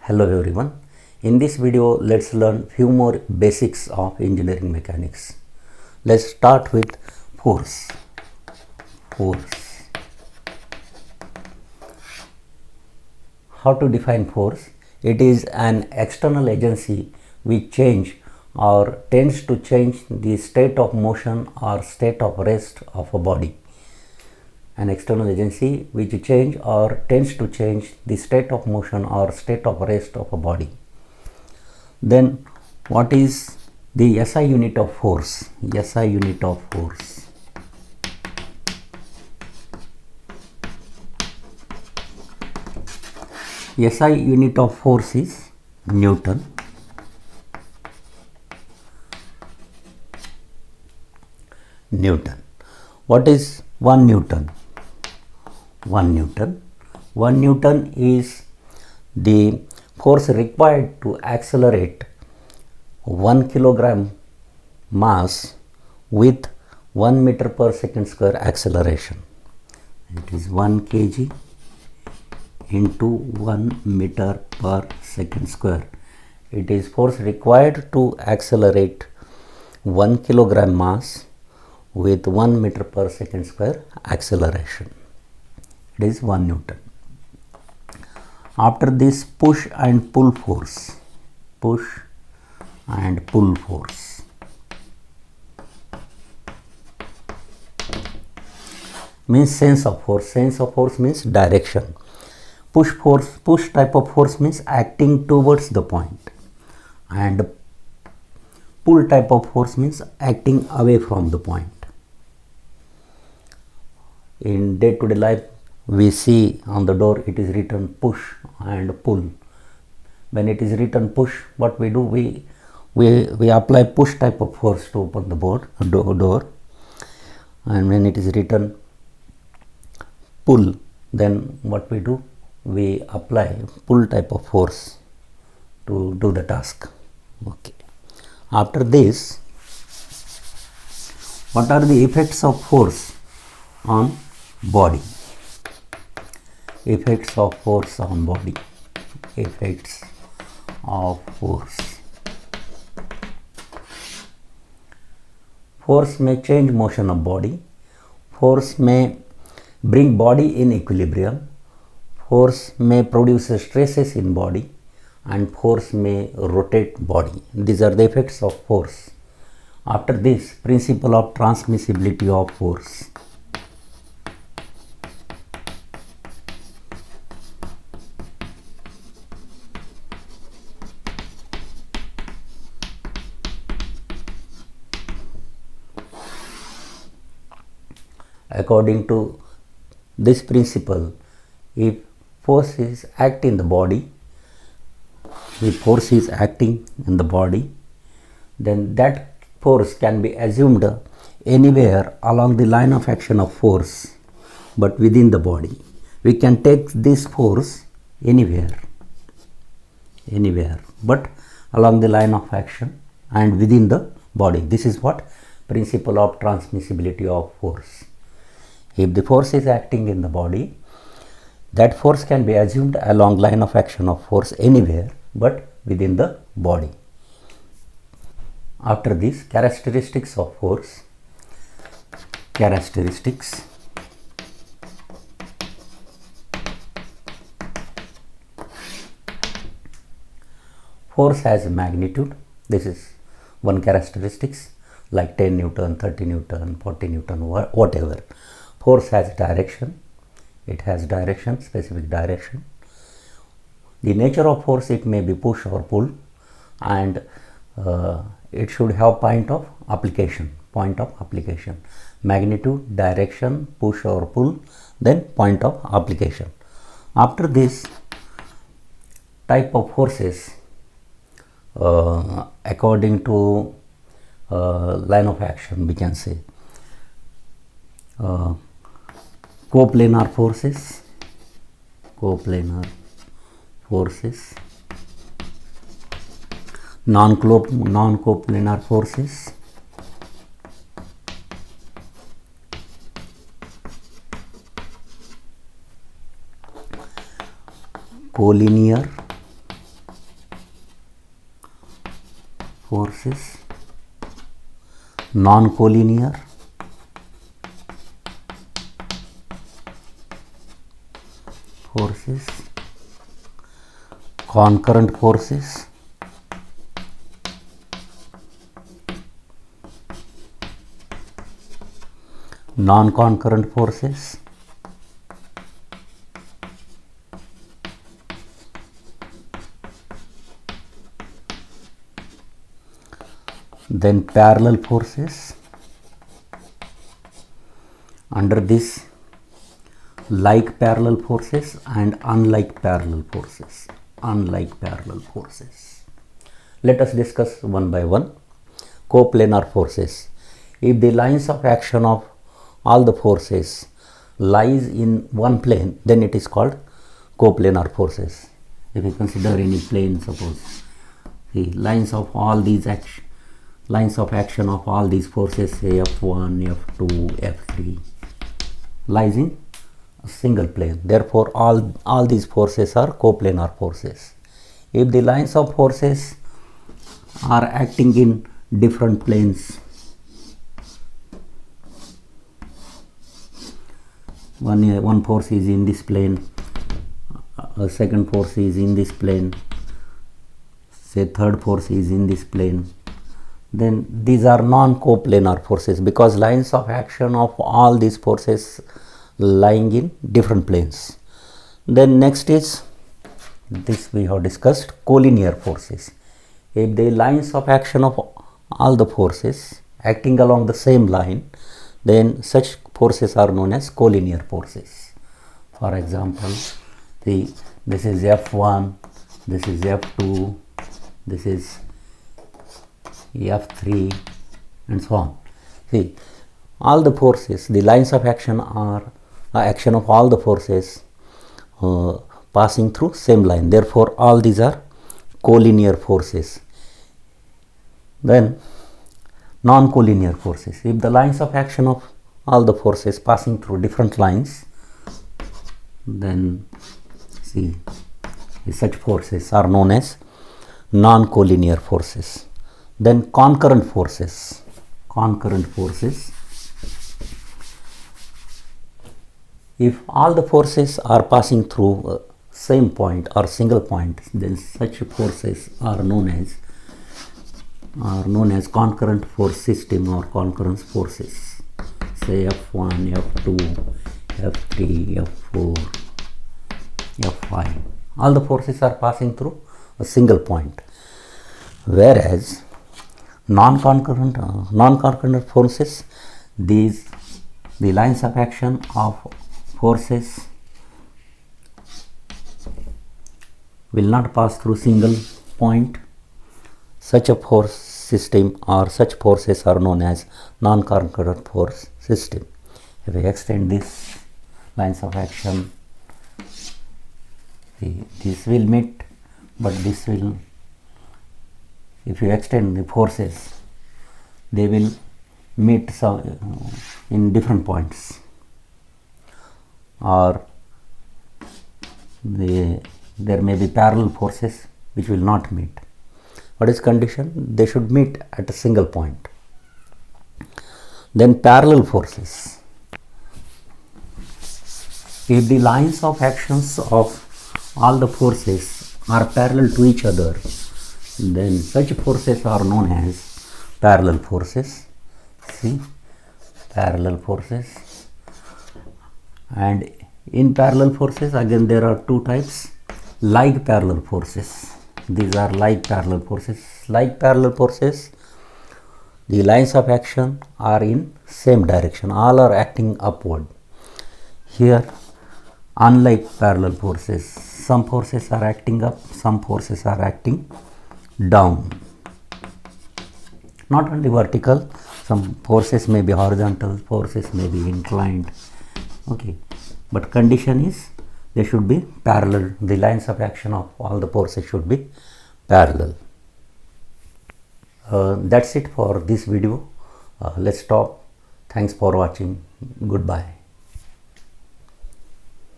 Hello everyone. In this video, let's learn few more basics of engineering mechanics. Let's start with force. Force. How to define force? It is an external agency which change or tends to change the state of motion or state of rest of a body. An external agency which change or tends to change the state of motion or state of rest of a body. Then what is the SI unit of force? SI unit of force. SI unit of force is Newton. Newton. What is 1 Newton? 1 Newton. 1 Newton is the force required to accelerate 1 kilogram mass with 1 meter per second square acceleration. It is 1 kg into 1 meter per second square. It is force required to accelerate 1 kilogram mass with 1 meter per second square acceleration. It is 1 Newton. After this, push and pull force. Push and pull force. Means sense of force. Sense of force means direction. Push force, push type of force means acting towards the point, and pull type of force means acting away from the point. In day-to-day life, we see on the door it is written push and pull. When it is written push, what we do, we apply push type of force to open the door, and when it is written pull, then what we do, we apply pull type of force to do the task. Okay. After this, what are the effects of force on body? Effects of force on body. Effects of force. Force may change motion of body. Force may bring body in equilibrium. Force may produce stresses in body, and force may rotate body. These are the effects of force. After this, principle of transmissibility of force. According to this principle, if force is acting in the body, then that force can be assumed anywhere along the line of action of force, but within the body. We can take this force anywhere, but along the line of action and within the body. This is what principle of transmissibility of force. If the force is acting in the body, that force can be assumed along line of action of force anywhere but within the body. After this, characteristics of force. Characteristics. Force has magnitude. This is one characteristics, like 10 Newton, 30 Newton, 40 Newton, whatever. Force has direction. It has direction, specific direction. The nature of force, it may be push or pull, and it should have point of application. Magnitude, direction, push or pull, then point of application. After this, type of forces according to line of action, we can say coplanar forces, non-coplanar forces, collinear forces non-collinear, forces, concurrent forces, non-concurrent forces, then parallel forces. Under this, like parallel forces and unlike parallel forces. Unlike parallel forces. Let us discuss one by one. Coplanar forces. If the lines of action of all the forces lies in one plane, then it is called coplanar forces. If you consider any plane, suppose the lines of all these lines of action of all these forces, say F1, F2, F3, lies in a single plane. Therefore, all these forces are coplanar forces. If the lines of forces are acting in different planes, one force is in this plane, a second force is in this plane, say third force is in this plane, then these are non-coplanar forces, because lines of action of all these forces lying in different planes. Then next is this we have discussed, collinear forces. If the lines of action of all the forces acting along the same line, then such forces are known as collinear forces. For example, this is F1, this is F2, this is F3, and so on. See, all the forces, the lines of action are action of all the forces passing through same line. Therefore, all these are collinear forces. Then non-collinear forces. If the lines of action of all the forces passing through different lines, then see, such forces are known as non-collinear forces. Then concurrent forces. Concurrent forces. If all the forces are passing through same point or single point, then such forces are known as concurrent force system or concurrence forces. Say F1, F2, F3, F4, F5. All the forces are passing through a single point. Whereas non-concurrent forces, the lines of action of forces will not pass through single point. Such a force system or such forces are known as non-concurrent force system. If we extend this lines of action, this will meet, but this will, if you extend the forces, they will meet in different points, or there may be parallel forces which will not meet. What is condition? They should meet at a single point. Then parallel forces. If the lines of actions of all the forces are parallel to each other, then such forces are known as parallel forces. See, parallel forces. And in parallel forces, again there are two types. Like parallel forces. These are like parallel forces. Like parallel forces, the lines of action are in same direction. All are acting upward. Here, unlike parallel forces, some forces are acting up, some forces are acting down. Not only vertical, some forces may be horizontal, forces may be inclined. Okay, but condition is they should be parallel. The lines of action of all the forces should be parallel. That's it for this video. Let's stop. Thanks for watching. Goodbye.